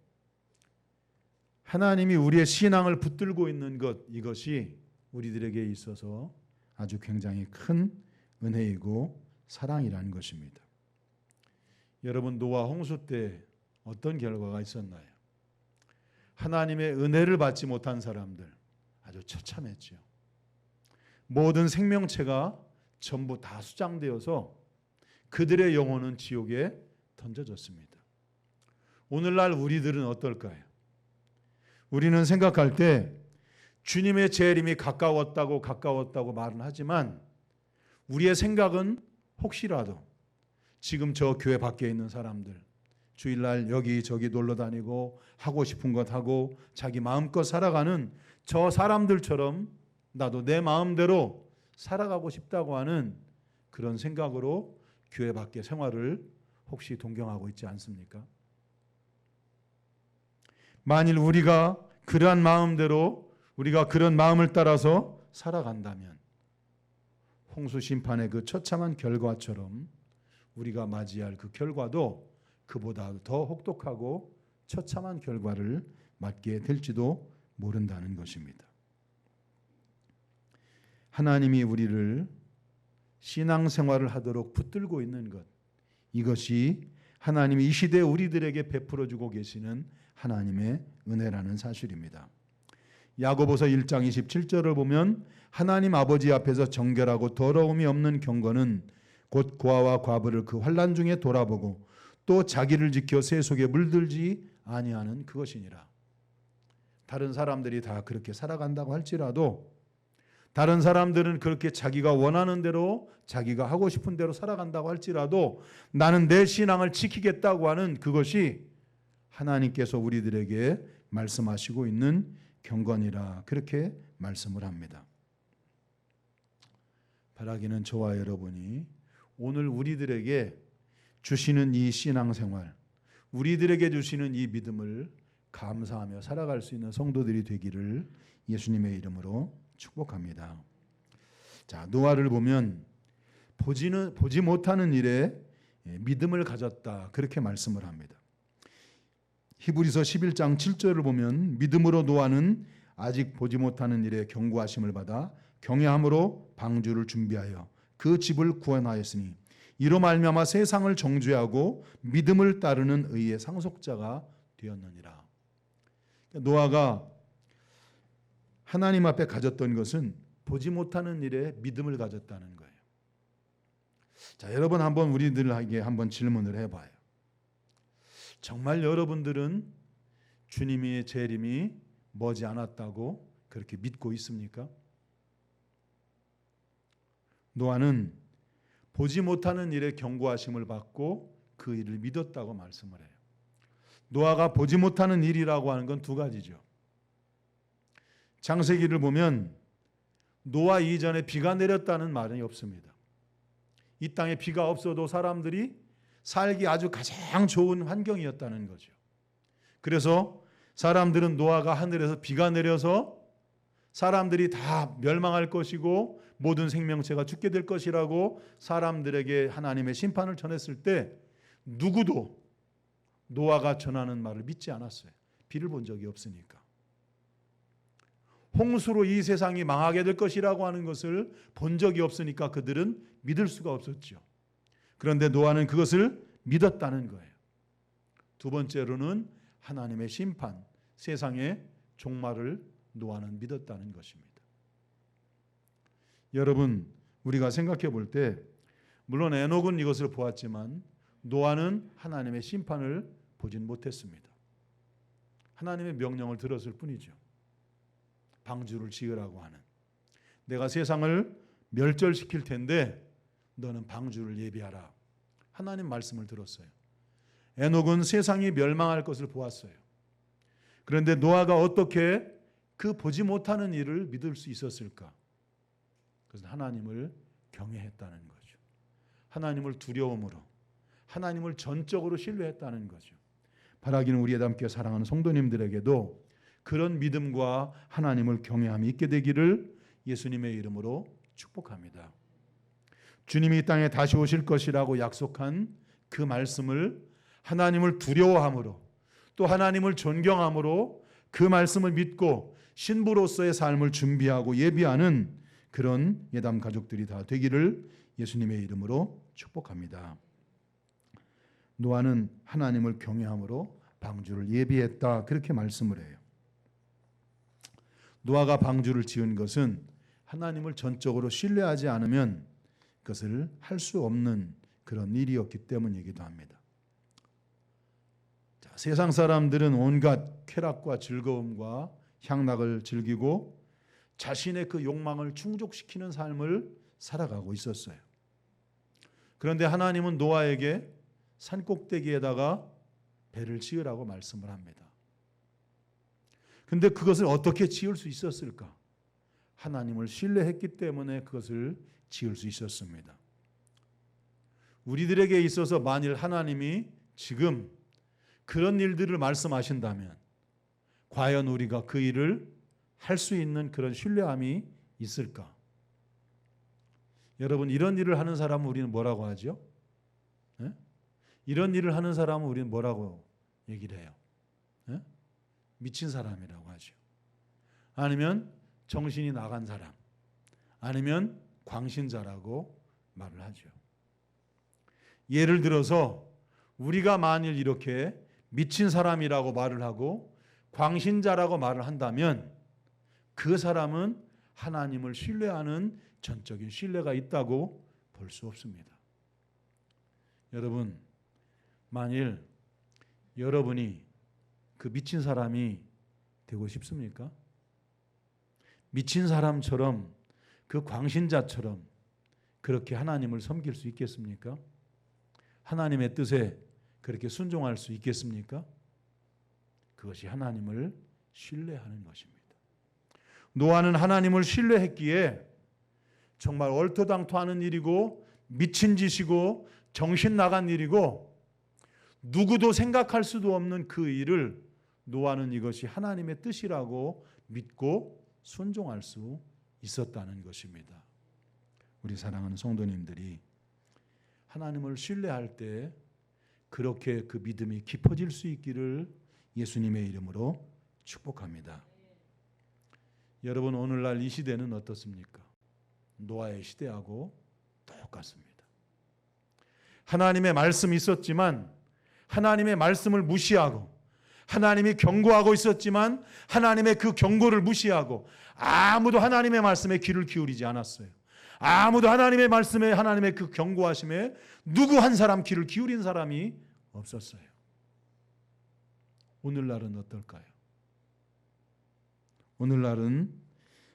하나님이 우리의 신앙을 붙들고 있는 것, 이것이 우리들에게 있어서 아주 굉장히 큰 은혜이고 사랑이라는 것입니다. 여러분, 노아 홍수 때 어떤 결과가 있었나요? 하나님의 은혜를 받지 못한 사람들 아주 처참했죠. 모든 생명체가 전부 다 수장되어서 그들의 영혼은 지옥에 던져졌습니다. 오늘날 우리들은 어떨까요? 우리는 생각할 때 주님의 재림이 가까웠다고 말은 하지만 우리의 생각은 혹시라도 지금 저 교회 밖에 있는 사람들, 주일날 여기저기 놀러 다니고 하고 싶은 것 하고 자기 마음껏 살아가는 저 사람들처럼 나도 내 마음대로 살아가고 싶다고 하는 그런 생각으로 교회 밖의 생활을 혹시 동경하고 있지 않습니까? 만일 우리가 그러한 마음대로 우리가 그런 마음을 따라서 살아간다면 홍수 심판의 그 처참한 결과처럼 우리가 맞이할 그 결과도 그보다 더 혹독하고 처참한 결과를 맞게 될지도 모른다는 것입니다. 하나님이 우리를 신앙생활을 하도록 붙들고 있는 것, 이것이 하나님이 이 시대에 우리들에게 베풀어 주고 계시는 하나님의 은혜라는 사실입니다. 야고보서 1장 27절을 보면 하나님 아버지 앞에서 정결하고 더러움이 없는 경건은 곧 고아와 과부를 그 환난 중에 돌아보고 또 자기를 지켜 새 속에 물들지 아니하는 그것이니라. 다른 사람들이 다 그렇게 살아간다고 할지라도, 다른 사람들은 그렇게 자기가 원하는 대로 자기가 하고 싶은 대로 살아간다고 할지라도 나는 내 신앙을 지키겠다고 하는 그것이 하나님께서 우리들에게 말씀하시고 있는 경건이라 그렇게 말씀을 합니다. 바라기는 저와 여러분이 오늘 우리들에게 주시는 이 신앙생활, 우리들에게 주시는 이 믿음을 감사하며 살아갈 수 있는 성도들이 되기를 예수님의 이름으로 축복합니다. 자, 노아를 보면 보지 못하는 일에 믿음을 가졌다 그렇게 말씀을 합니다. 히브리서 11장 7절을 보면 믿음으로 노아는 아직 보지 못하는 일에 경고하심을 받아 경외함으로 방주를 준비하여 그 집을 구원하였으니 이로 말미암아 세상을 정죄하고 믿음을 따르는 의의 상속자가 되었느니라. 노아가 하나님 앞에 가졌던 것은 보지 못하는 일에 믿음을 가졌다는 거예요. 자, 여러분 한번 우리들에게 한번 질문을 해봐요. 정말 여러분들은 주님의 재림이 머지 않았다고 그렇게 믿고 있습니까? 노아는 보지 못하는 일에 경고하심을 받고 그 일을 믿었다고 말씀을 해요. 노아가 보지 못하는 일이라고 하는 건 두 가지죠. 창세기를 보면 노아 이전에 비가 내렸다는 말이 없습니다. 이 땅에 비가 없어도 사람들이 살기 아주 가장 좋은 환경이었다는 거죠. 그래서 사람들은 노아가 하늘에서 비가 내려서 사람들이 다 멸망할 것이고 모든 생명체가 죽게 될 것이라고 사람들에게 하나님의 심판을 전했을 때 누구도 노아가 전하는 말을 믿지 않았어요. 비를 본 적이 없으니까. 홍수로 이 세상이 망하게 될 것이라고 하는 것을 본 적이 없으니까 그들은 믿을 수가 없었죠. 그런데 노아는 그것을 믿었다는 거예요. 두 번째로는 하나님의 심판, 세상의 종말을 노아는 믿었다는 것입니다. 여러분, 우리가 생각해 볼 때 물론 에녹은 이것을 보았지만 노아는 하나님의 심판을 보진 못했습니다. 하나님의 명령을 들었을 뿐이죠. 방주를 지으라고 하는, 내가 세상을 멸절시킬 텐데 너는 방주를 예비하라. 하나님 말씀을 들었어요. 에녹은 세상이 멸망할 것을 보았어요. 그런데 노아가 어떻게 그 보지 못하는 일을 믿을 수 있었을까? 그것은 하나님을 경외했다는 거죠. 하나님을 두려움으로, 하나님을 전적으로 신뢰했다는 거죠. 바라기는 우리의 함께 사랑하는 성도님들에게도 그런 믿음과 하나님을 경외함이 있게 되기를 예수님의 이름으로 축복합니다. 주님이 이 땅에 다시 오실 것이라고 약속한 그 말씀을 하나님을 두려워함으로 또 하나님을 존경함으로 그 말씀을 믿고 신부로서의 삶을 준비하고 예비하는 그런 예담 가족들이 다 되기를 예수님의 이름으로 축복합니다. 노아는 하나님을 경외함으로 방주를 예비했다 그렇게 말씀을 해요. 노아가 방주를 지은 것은 하나님을 전적으로 신뢰하지 않으면 그것을 할 수 없는 그런 일이었기 때문이기도 합니다. 자, 세상 사람들은 온갖 쾌락과 즐거움과 향락을 즐기고 자신의 그 욕망을 충족시키는 삶을 살아가고 있었어요. 그런데 하나님은 노아에게 산꼭대기에다가 배를 지으라고 말씀을 합니다. 근데 그것을 어떻게 지을 수 있었을까? 하나님을 신뢰했기 때문에 그것을 지을 수 있었습니다. 우리들에게 있어서 만일 하나님이 지금 그런 일들을 말씀하신다면 과연 우리가 그 일을 할 수 있는 그런 신뢰함이 있을까? 여러분, 이런 일을 하는 사람은 우리는 뭐라고 하죠? 네? 이런 일을 하는 사람은 우리는 뭐라고 얘기를 해요? 네? 미친 사람이라고 하죠. 아니면 정신이 나간 사람, 아니면 광신자라고 말을 하죠. 예를 들어서 우리가 만일 이렇게 미친 사람이라고 말을 하고 광신자라고 말을 한다면 그 사람은 하나님을 신뢰하는 전적인 신뢰가 있다고 볼 수 없습니다. 여러분, 만일 여러분이 그 미친 사람이 되고 싶습니까? 미친 사람처럼 그 광신자처럼 그렇게 하나님을 섬길 수 있겠습니까? 하나님의 뜻에 그렇게 순종할 수 있겠습니까? 그것이 하나님을 신뢰하는 것입니다. 노아는 하나님을 신뢰했기에 정말 얼토당토하는 일이고 미친 짓이고 정신 나간 일이고 누구도 생각할 수도 없는 그 일을 노아는 이것이 하나님의 뜻이라고 믿고 순종할 수 있었다는 것입니다. 우리 사랑하는 성도님들이 하나님을 신뢰할 때 그렇게 그 믿음이 깊어질 수 있기를 예수님의 이름으로 축복합니다. 여러분, 오늘날 이 시대는 어떻습니까? 노아의 시대하고 똑같습니다. 하나님의 말씀이 있었지만 하나님의 말씀을 무시하고 하나님이 경고하고 있었지만 하나님의 그 경고를 무시하고 아무도 하나님의 말씀에 귀를 기울이지 않았어요. 아무도 하나님의 말씀에 하나님의 그 경고하심에 누구 한 사람 귀를 기울인 사람이 없었어요. 오늘날은 어떨까요? 오늘날은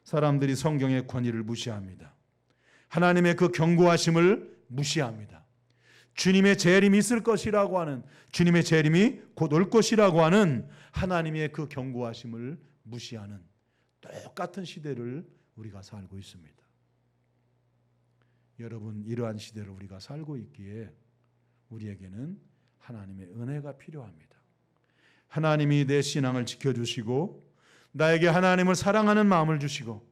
사람들이 성경의 권위를 무시합니다. 하나님의 그 경고하심을 무시합니다. 주님의 재림이 있을 것이라고 하는, 주님의 재림이 곧 올 것이라고 하는 하나님의 그 경고하심을 무시하는 똑같은 시대를 우리가 살고 있습니다. 여러분, 이러한 시대를 우리가 살고 있기에 우리에게는 하나님의 은혜가 필요합니다. 하나님이 내 신앙을 지켜주시고 나에게 하나님을 사랑하는 마음을 주시고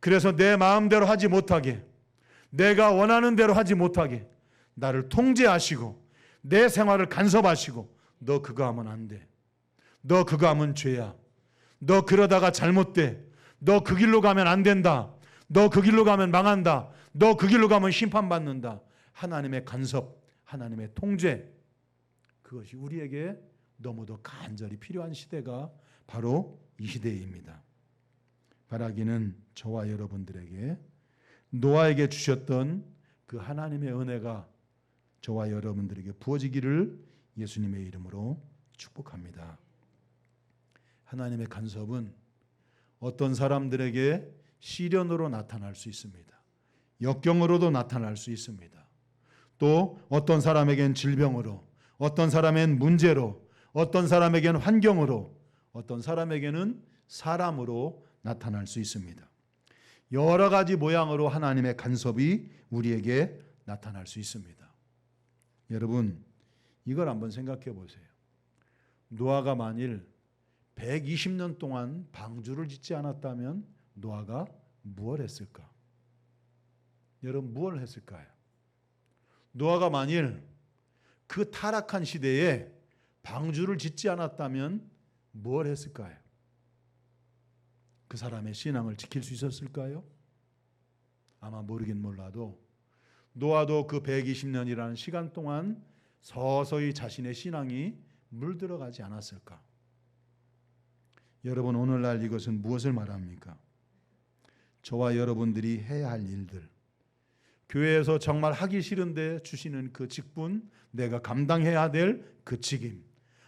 그래서 내 마음대로 하지 못하게, 내가 원하는 대로 하지 못하게 나를 통제하시고 내 생활을 간섭하시고 너 그거 하면 안 돼. 너 그거 하면 죄야. 너 그러다가 잘못돼. 너 그 길로 가면 안 된다. 너 그 길로 가면 망한다. 너 그 길로 가면 심판받는다. 하나님의 간섭, 하나님의 통제, 그것이 우리에게 너무도 간절히 필요한 시대가 바로 이 시대입니다. 바라기는 저와 여러분들에게 노아에게 주셨던 그 하나님의 은혜가 저와 여러분들에게 부어지기를 예수님의 이름으로 축복합니다. 하나님의 간섭은 어떤 사람들에게 시련으로 나타날 수 있습니다. 역경으로도 나타날 수 있습니다. 또 어떤 사람에겐 질병으로, 어떤 사람엔 문제로, 어떤 사람에겐 환경으로, 어떤 사람에게는 사람으로 나타날 수 있습니다. 여러 가지 모양으로 하나님의 간섭이 우리에게 나타날 수 있습니다. 여러분, 이걸 한번 생각해 보세요. 노아가 만일 120년 동안 방주를 짓지 않았다면 노아가 무엇을 했을까? 여러분, 무엇을 했을까요? 노아가 만일 그 타락한 시대에 방주를 짓지 않았다면 무엇을 했을까요? 그 사람의 신앙을 지킬 수 있었을까요? 아마 모르긴 몰라도 노아도 그 120년이라는 시간 동안 서서히 자신의 신앙이 물들어가지 않았을까? 여러분, 오늘날 이것은 무엇을 말합니까? 저와 여러분들이 해야 할 일들, 교회에서 정말 하기 싫은데 주시는 그 직분, 내가 감당해야 될 그 책임,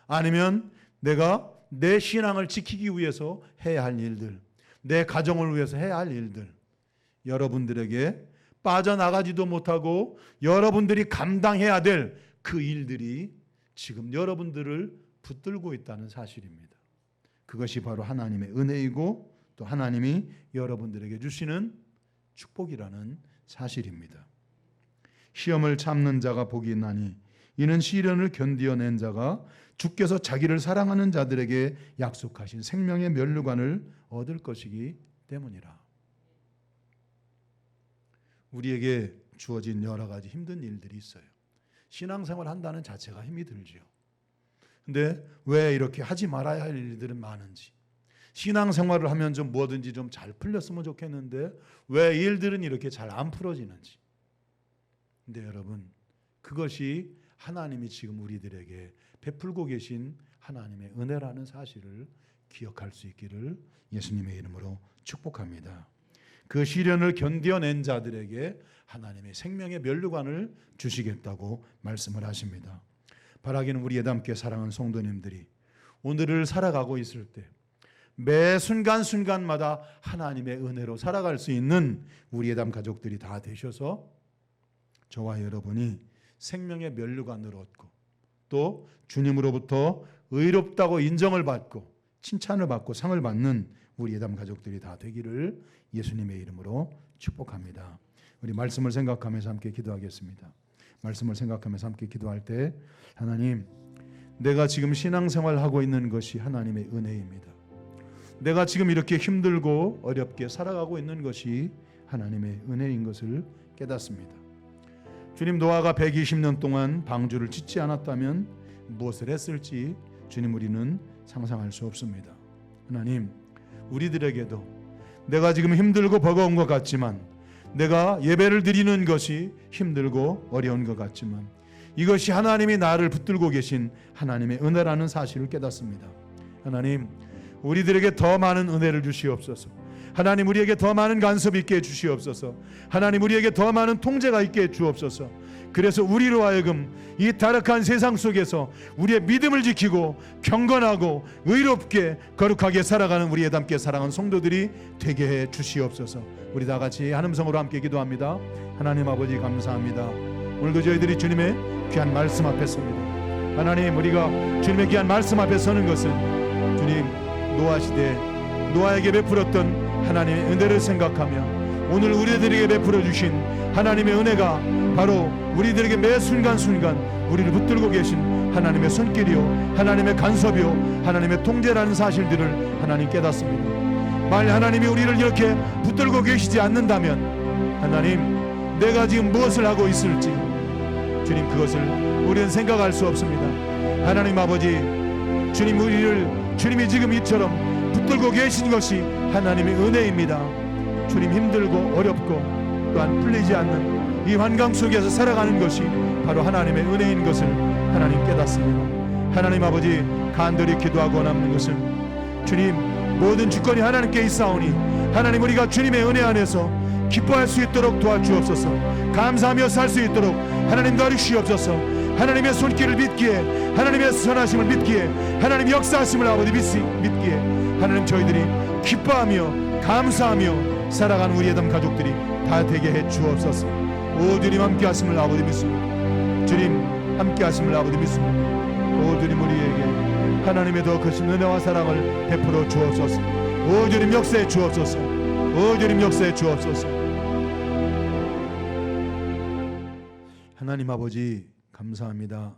아니면 내가 내 신앙을 지키기 위해서 해야 할 일들, 내 가정을 위해서 해야 할 일들, 여러분들에게 빠져나가지도 못하고 여러분들이 감당해야 될 그 일들이 지금 여러분들을 붙들고 있다는 사실입니다. 그것이 바로 하나님의 은혜이고 또 하나님이 여러분들에게 주시는 축복이라는 사실입니다. 시험을 참는 자가 복이 있나니 이는 시련을 견디어낸 자가 주께서 자기를 사랑하는 자들에게 약속하신 생명의 면류관을 얻을 것이기 때문이라. 우리에게 주어진 여러 가지 힘든 일들이 있어요. 신앙생활 한다는 자체가 힘이 들지요. 근데 왜 이렇게 하지 말아야 할 일들은 많은지, 신앙생활을 하면 좀 뭐든지 좀 잘 풀렸으면 좋겠는데 왜 일들은 이렇게 잘 안 풀어지는지. 근데 여러분, 그것이 하나님이 지금 우리들에게 베풀고 계신 하나님의 은혜라는 사실을 기억할 수 있기를 예수님의 이름으로 축복합니다. 그 시련을 견뎌낸 자들에게 하나님의 생명의 면류관을 주시겠다고 말씀을 하십니다. 바라기는 우리 예담교회 사랑하는 성도님들이 오늘을 살아가고 있을 때 매 순간순간마다 하나님의 은혜로 살아갈 수 있는 우리 예담 가족들이 다 되셔서 저와 여러분이 생명의 면류관을 얻고 또 주님으로부터 의롭다고 인정을 받고 칭찬을 받고 상을 받는 우리 예담 가족들이 다 되기를 예수님의 이름으로 축복합니다. 우리 말씀을 생각하면서 함께 기도하겠습니다. 말씀을 생각하면서 함께 기도할 때 하나님, 내가 지금 신앙생활하고 있는 것이 하나님의 은혜입니다. 내가 지금 이렇게 힘들고 어렵게 살아가고 있는 것이 하나님의 은혜인 것을 깨닫습니다. 주님, 노아가 120년 동안 방주를 짓지 않았다면 무엇을 했을지 주님 우리는 상상할 수 없습니다. 하나님, 우리들에게도 내가 지금 힘들고 버거운 것 같지만, 내가 예배를 드리는 것이 힘들고 어려운 것 같지만, 이것이 하나님이 나를 붙들고 계신 하나님의 은혜라는 사실을 깨닫습니다. 하나님, 우리들에게 더 많은 은혜를 주시옵소서. 하나님, 우리에게 더 많은 간섭이 있게 해주시옵소서. 하나님, 우리에게 더 많은 통제가 있게 해주옵소서. 그래서 우리로 하여금 이 타락한 세상 속에서 우리의 믿음을 지키고 경건하고 의롭게 거룩하게 살아가는 우리 예담께 사랑하는 성도들이 되게 해 주시옵소서. 우리 다 같이 한음성으로 함께 기도합니다. 하나님 아버지, 감사합니다. 오늘도 저희들이 주님의 귀한 말씀 앞에 섭니다. 하나님, 우리가 주님의 귀한 말씀 앞에 서는 것은 주님, 노아 시대 노아에게 베풀었던 하나님의 은혜를 생각하며 오늘 우리들에게 베풀어 주신 하나님의 은혜가 바로 우리들에게 매 순간순간 우리를 붙들고 계신 하나님의 손길이요, 하나님의 간섭이요, 하나님의 통제라는 사실들을 하나님 깨닫습니다. 만일 하나님이 우리를 이렇게 붙들고 계시지 않는다면 하나님, 내가 지금 무엇을 하고 있을지 주님, 그것을 우리는 생각할 수 없습니다. 하나님 아버지, 주님, 우리를 주님이 지금 이처럼 붙들고 계신 것이 하나님의 은혜입니다. 주님, 힘들고 어렵고 또한 풀리지 않는 이 환경 속에서 살아가는 것이 바로 하나님의 은혜인 것을 하나님 깨닫습니다. 하나님 아버지, 간절히 기도하고 원하는 것은 주님, 모든 주권이 하나님께 있사오니 하나님, 우리가 주님의 은혜 안에서 기뻐할 수 있도록 도와주옵소서. 감사하며 살 수 있도록 하나님 도와주시옵소서. 하나님의 손길을 믿기에, 하나님의 선하심을 믿기에, 하나님의 역사하심을 아버지 믿기에 하나님, 저희들이 기뻐하며 감사하며 살아가는 우리 예담 가족들이 다 되게 해 주옵소서. 오 주님, 함께 하심을 아버지 믿습니다. 주님, 함께 하심을 아버지 믿습니다. 오 주님, 우리에게 하나님의 더 크신 은혜와 사랑을 베풀어 주옵소서. 오 주님, 역사해 주옵소서. 오 주님, 역사해 주옵소서. 하나님 아버지, 감사합니다.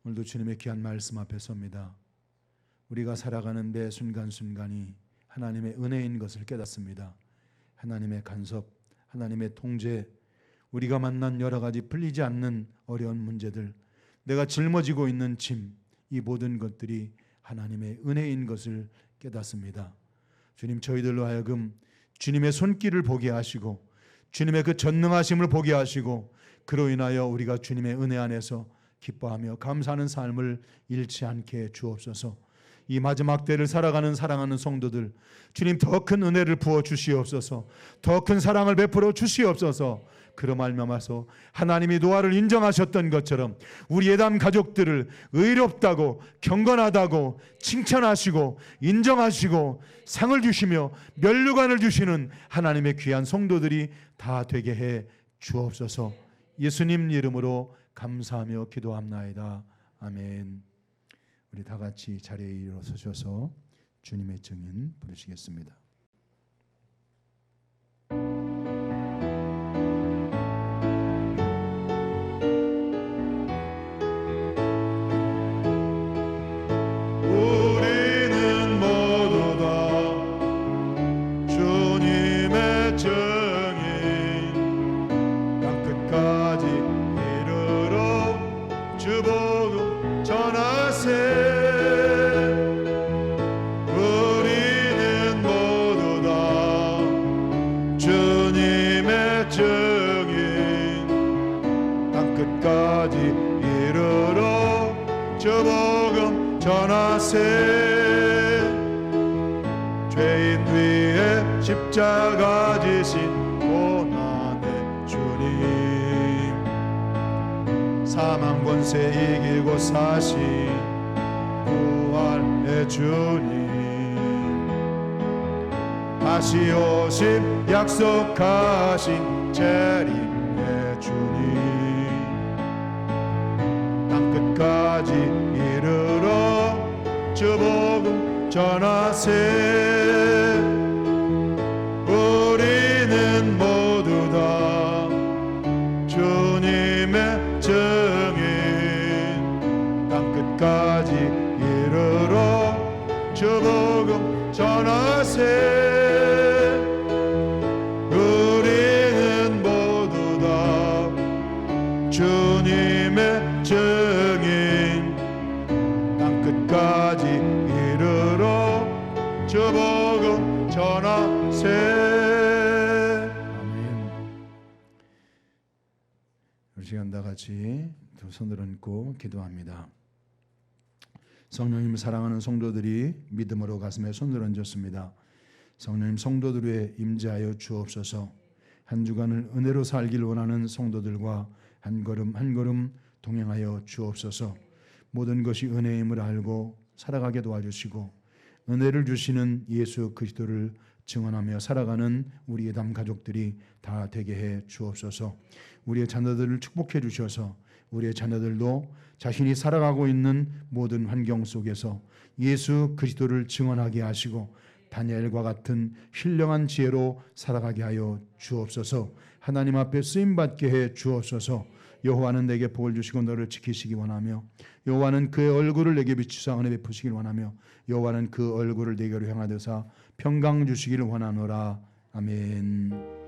오늘도 주님의 귀한 말씀 앞에 섭니다. 우리가 살아가는 매 순간순간이 하나님의 은혜인 것을 깨닫습니다. 하나님의 간섭, 하나님의 통제, 우리가 만난 여러 가지 풀리지 않는 어려운 문제들, 내가 짊어지고 있는 짐, 이 모든 것들이 하나님의 은혜인 것을 깨닫습니다. 주님, 저희들로 하여금 주님의 손길을 보게 하시고 주님의 그 전능하심을 보게 하시고 그로 인하여 우리가 주님의 은혜 안에서 기뻐하며 감사하는 삶을 잃지 않게 주옵소서. 이 마지막 때를 살아가는 사랑하는 성도들, 주님, 더 큰 은혜를 부어 주시옵소서. 더 큰 사랑을 베풀어 주시옵소서. 그로 말미암아서 하나님이 노아를 인정하셨던 것처럼 우리 예담 가족들을 의롭다고 경건하다고 칭찬하시고 인정하시고 상을 주시며 면류관을 주시는 하나님의 귀한 성도들이 다 되게 해 주옵소서. 예수님 이름으로 감사하며 기도합나이다. 아멘. 우리 다 같이 자리에 일어서셔서 주님의 증인 부르시겠습니다. 우리는 모두 다 주님의 증인, 땅끝까지 이르러 주 복음 전하세. 우리는 모두 다 주님의 증인, 땅끝까지 이르러 주 복음 전하세. 죄인 위에 십자가 지신 고난의 주님, 사망 권세 이기고 사신 부활의 주님, 다시 오심 약속하신 재림의 주님, 땅끝까지 이르러 주 복음 전하세. 끝까지 이르러 주 복음 전하세. 우리는 모두 다 주님의 증인, 땅 끝까지 이르러 주 복음 전하세. 아멘. 우리 시간 다 같이 두 손을 얹고 기도합니다. 성령님 사랑하는 성도들이 믿음으로 가슴에 손을 얹었습니다. 성령님 성도들 위에 임재하여 주옵소서. 한 주간을 은혜로 살길 원하는 성도들과 한 걸음 한 걸음 동행하여 주옵소서. 모든 것이 은혜임을 알고 살아가게 도와주시고 은혜를 주시는 예수 그리스도를 증언하며 살아가는 우리 예담 가족들이 다 되게 해 주옵소서. 우리의 자녀들을 축복해 주셔서 우리의 자녀들도 자신이 살아가고 있는 모든 환경 속에서 예수 그리스도를 증언하게 하시고 다니엘과 같은 신령한 지혜로 살아가게 하여 주옵소서. 하나님 앞에 쓰임받게 해 주옵소서. 여호와는 내게 복을 주시고 너를 지키시기 원하며 여호와는 그의 얼굴을 내게 비추사 은혜 베푸시길 원하며 여호와는 그 얼굴을 내게로 향하여사 평강 주시기를 원하노라. 아멘.